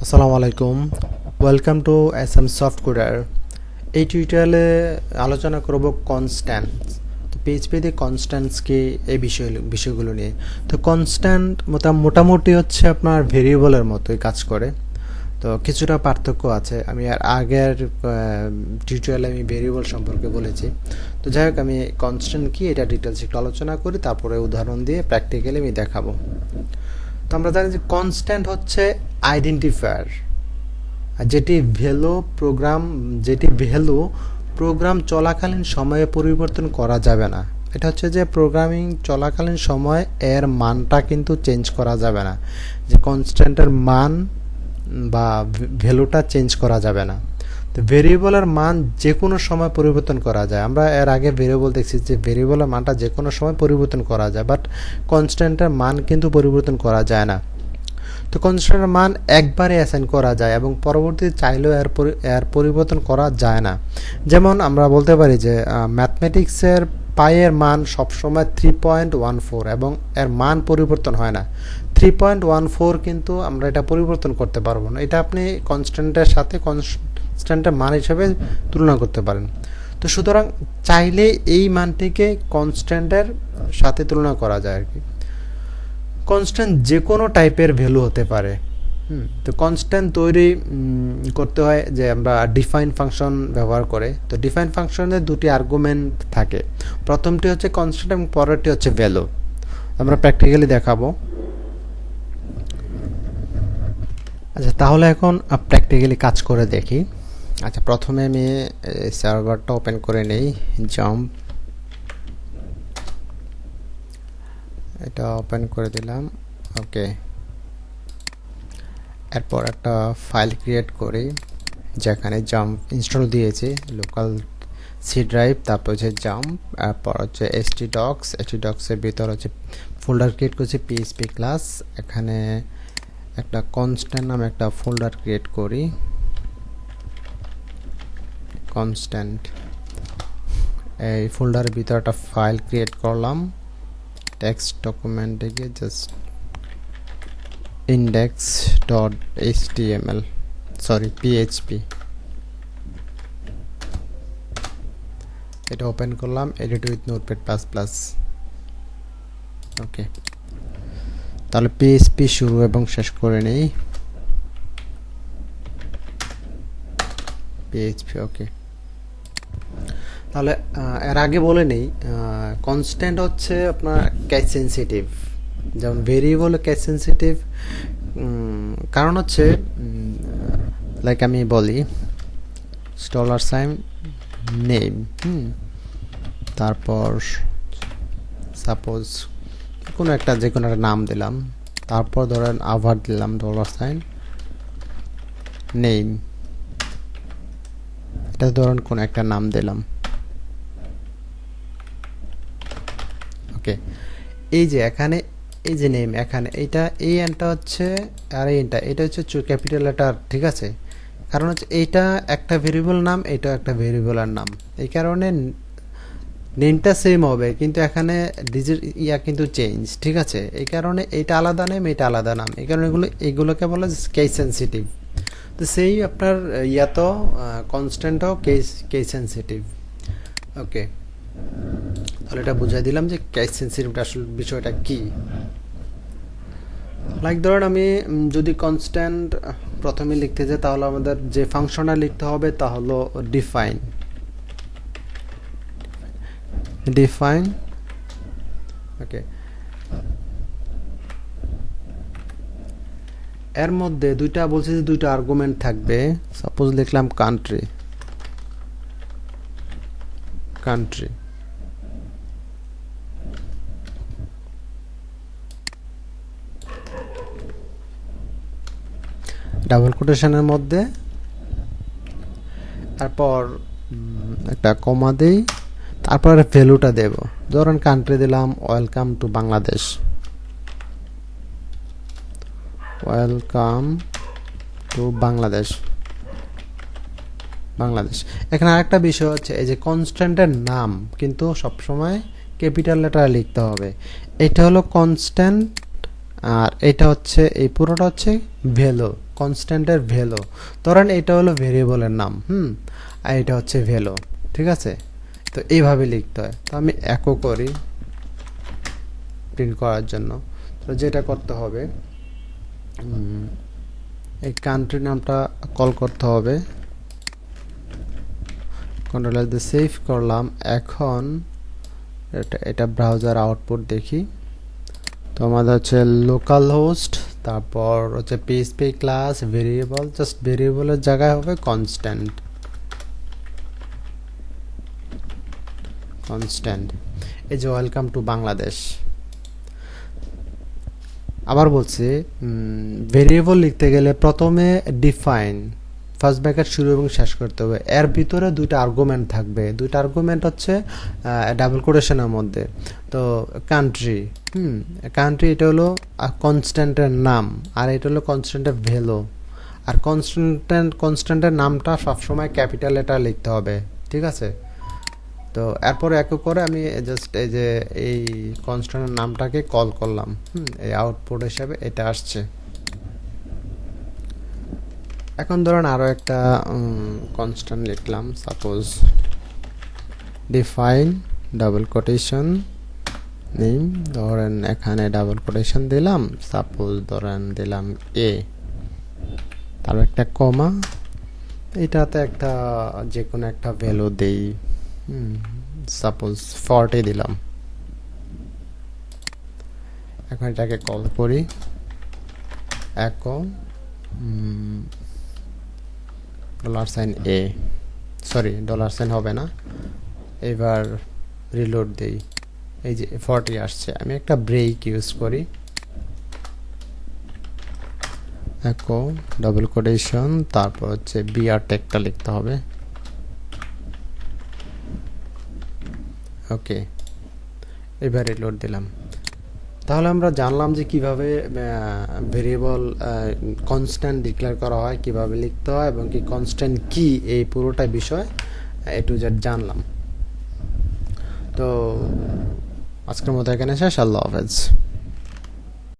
আসসালামু আলাইকুম, welcome to SM software. এই টিউটোরিয়ালে আলোচনা করব কনস্ট্যান্টস। তো পিএইচপিতে কনস্ট্যান্টস কি, এই বিষয়গুলো নিয়ে। তো কনস্ট্যান্ট মোটামুটি হচ্ছে আপনার ভেরিয়েবলের মতোই কাজ করে, তো কিছুটা পার্থক্য আছে। আমি আর আগের টিউটোরিয়ালে আমি ভেরিয়েবল সম্পর্কে বলেছি। তো যাই হোক, আমি কনস্ট্যান্ট কি এটা ডিটেলস একটু আলোচনা করি, তারপরে উদাহরণ দিয়ে প্র্যাকটিক্যালি আমি দেখাবো। তো আমরা জানি যে কনস্ট্যান্ট হচ্ছে আইডেন্টিফায়ার, যেটি ভ্যালু প্রোগ্রাম চলাকালীন সময়ে পরিবর্তন করা যাবে না। এটা হচ্ছে যে প্রোগ্রামিং চলাকালীন সময় এর মানটা কিন্তু চেঞ্জ করা যাবে না, যে কনস্ট্যান্টের মান বা ভ্যালুটা চেঞ্জ করা যাবে না। তো ভেরিয়েবলের মান যে কোনো সময় পরিবর্তন করা যায়। আমরা এর আগে ভেরিয়েবল দেখছি যে ভেরিয়েবলের মানটা যে কোনো সময় পরিবর্তন করা যায়, বাট কনস্ট্যান্টের মান কিন্তু পরিবর্তন করা যায় না। তো কনস্ট্যান্টের মান একবারে অ্যাসাইন করা যায় এবং পরবর্তীতে চাইলেও এর পরিবর্তন করা যায় না। যেমন আমরা বলতে পারি যে ম্যাথমেটিক্সের পাইয়ের মান সবসময় 3.14 এবং এর মান পরিবর্তন হয় না। 3.14 কিন্তু আমরা এটা পরিবর্তন করতে পারবো না। এটা আপনি কনস্ট্যান্টের সাথে কনস্ট্যান্টের মান হিসেবে তুলনা করতে পারেন। তো সুতরাং চাইলে এই মানটিকে কনস্ট্যান্টের সাথে তুলনা করা যায় আর কি। কনস্ট্যান্ট যে কোনো টাইপের ভ্যালু হতে পারে। তো কনস্ট্যান্ট তৈরি করতে হয় যে আমরা ডিফাইন ফাংশন ব্যবহার করে। তো ডিফাইন ফাংশনের দুটি আর্গুমেন্ট থাকে, প্রথমটি হচ্ছে কনস্ট্যান্ট এবং পরেরটি হচ্ছে ভ্যালু। আমরা প্র্যাকটিক্যালি দেখাবো। আচ্ছা, তাহলে এখন প্র্যাকটিক্যালি কাজ করে দেখি। আচ্ছা, প্রথমে আমি সার্ভারটা ওপেন করে নেই। জাম্প, এটা ওপেন করে দিলাম। ওকে, এরপর একটা ফাইল ক্রিয়েট করি যেখানে জাম্প ইনস্টল দিয়েছি, লোকাল সি ড্রাইভ, তারপর হচ্ছে জাম্প, এরপর হচ্ছে htdocs এর ভিতর হচ্ছে ফোল্ডার ক্রিয়েট করছি পিএইচপি ক্লাস। এখানে একটা কনস্ট্যান্ট নামে একটা ফোল্ডার ক্রিয়েট করি, কনস্ট্যান্ট। এই ফোল্ডারের ভিতর একটা ফাইল ক্রিয়েট করলাম, টেক্সট ডকুমেন্টে গিয়ে জাস্ট php এটা ওপেন করলাম, edit with Notepad plus plus. Okay, তাহলে পিএইচপি শুরু এবং শেষ করে নেই। PHP okay. তাহলে এর আগে বলে নেই, কনস্ট্যান্ট হচ্ছে আপনার ক্যাশ সেন্সিটিভ, যেমন ভেরিয়েবল ক্যাশ সেন্সিটিভ। কারণ হচ্ছে লাইক আমি বলি $sign নেম, তারপর সাপোজ কোনো একটা যে কোনো একটা নাম দিলাম, তারপর ধরেন আবার দিলাম $sign নেম, এটা ধরেন কোনো একটা নাম দিলাম। ওকে, এই যে এখানে এই যে নেম, এখানে এইটা এই এনটা হচ্ছে আর এটা হচ্ছে ক্যাপিটাল লেটার, ঠিক আছে? কারণ হচ্ছে এইটা একটা ভেরিয়েবল নাম, এটা একটা ভেরিয়েবলের নাম, এই কারণে নেমটা সেম হবে, কিন্তু এখানে ডিজিট কিন্তু চেঞ্জ, ঠিক আছে? এই কারণে এইটা আলাদা নেম, এটা আলাদা নাম, এই কারণে এগুলোকে বলে কেস সেন্সিটিভ। তো সেই আপনার তো কনস্ট্যান্টও কেস সেন্সিটিভ। ওকে, তাহলে এটা বুঝাই দিলাম যে কেস সেন্সিটিভটা আসলে বিষয়টা কি। লাইক ধরেন আমি যদি কনস্ট্যান্ট প্রথমে লিখতে যাই, তাহলে আমাদের যে ফাংশনটা লিখতে হবে তা হলো ডিফাইন। ওকে, এর মধ্যে দুইটা বলছে যে দুইটা আর্গুমেন্ট থাকবে। সাপোজ লিখলাম কান্ট্রি, ডাবল কোটেশনের মধ্যে, তারপর একটা কমা দেই, তারপর ভ্যালুটা দেব। ধরেন কান্ট্রি দিলাম ওয়েলকাম টু বাংলাদেশ, বাংলাদেশ। এখানে আরেকটা বিষয় হচ্ছে, এই যে কনস্ট্যান্টের নাম কিন্তু সবসময় ক্যাপিটাল লেটারে লিখতে হবে। এটা হলো কনস্ট্যান্ট আর এটা হচ্ছে এই পুরোটা হচ্ছে ভ্যালু, কনস্ট্যান্টের ভ্যালু। ধরেন এটা হলো ভেরিয়েবলের নাম, আর এটা হচ্ছে ভ্যালু, ঠিক আছে? তো এইভাবে লিখতে হয়। তো আমি একো করি প্রিন্ট করার জন্য। তো যেটা করতে হবে, এই কান্ট্রি নামটা কল করতে হবে, কন্ট্রোল এস দিয়ে সেভ করলাম। এখন এটা ব্রাউজার আউটপুট দেখি। তো আমাদের হচ্ছে লোকাল হোস্ট, তারপর হচ্ছে পিএইচপি ক্লাস ভেরিয়েবল, জাস্ট ভেরিয়েবলের জায়গায় হবে কনস্ট্যান্ট। এই যে ওয়েলকাম টু বাংলাদেশ। আবার বলছি, ভেরিয়েবল লিখতে গেলে প্রথমে ডিফাইন, ফার্স্ট ব্র্যাকেট শুরু এবং শেষ করতে হবে। এর ভিতরে দুইটা আর্গুমেন্ট থাকবে, দুইটা আর্গুমেন্ট হচ্ছে ডাবল কোটেশনের মধ্যে। তো কান্ট্রি, এটা হলো কনস্ট্যান্টের নাম, আর এটা হলো কনস্ট্যান্টের ভ্যালু। আর কনস্ট্যান্টের নামটা সবসময় ক্যাপিটাল লেটার লিখতে হবে, ঠিক আছে? তো এরপরে এক করে আমি জাস্ট এই যে এই কনস্ট্যান্টের নামটাকে কল করলাম, এই আউটপুট হিসাবে এটা আসছে। এখন ধরেন আরো একটা কনস্ট্যান্ট লিখলাম, suppose define double quotation name, ধরেন এখানে ডাবল কোটেশন দিলাম, সাপোজ ধরেন দিলাম এ, তারপর একটা কমা, এটাতে একটা যে কোনো একটা ভ্যালু দেই, সাপোজ 40 দিলাম। এখন এটাকে কল করি, একো $a, সরি $, হবে না, এবার রিলোড দেই। এই যে 40 আসছে। আমি একটা ব্রেক ইউজ করি, একো ডাবল কোটেশন, তারপর হচ্ছে বিআর ট্যাগটা লিখতে হবে। ওকে, এবার রিলোড দিলাম। তাহলে আমরা জানলাম যে কিভাবে ভেরিয়েবল কনস্ট্যান্ট ডিক্লেয়ার করা হয়, কিভাবে লিখতে হয়, এবং কি কনস্ট্যান্ট কি, এই পুরোটা বিষয় এ টু জেড জানলাম। তো আজকের মতো এখানে শেষ। আল্লাহ হাফেজ।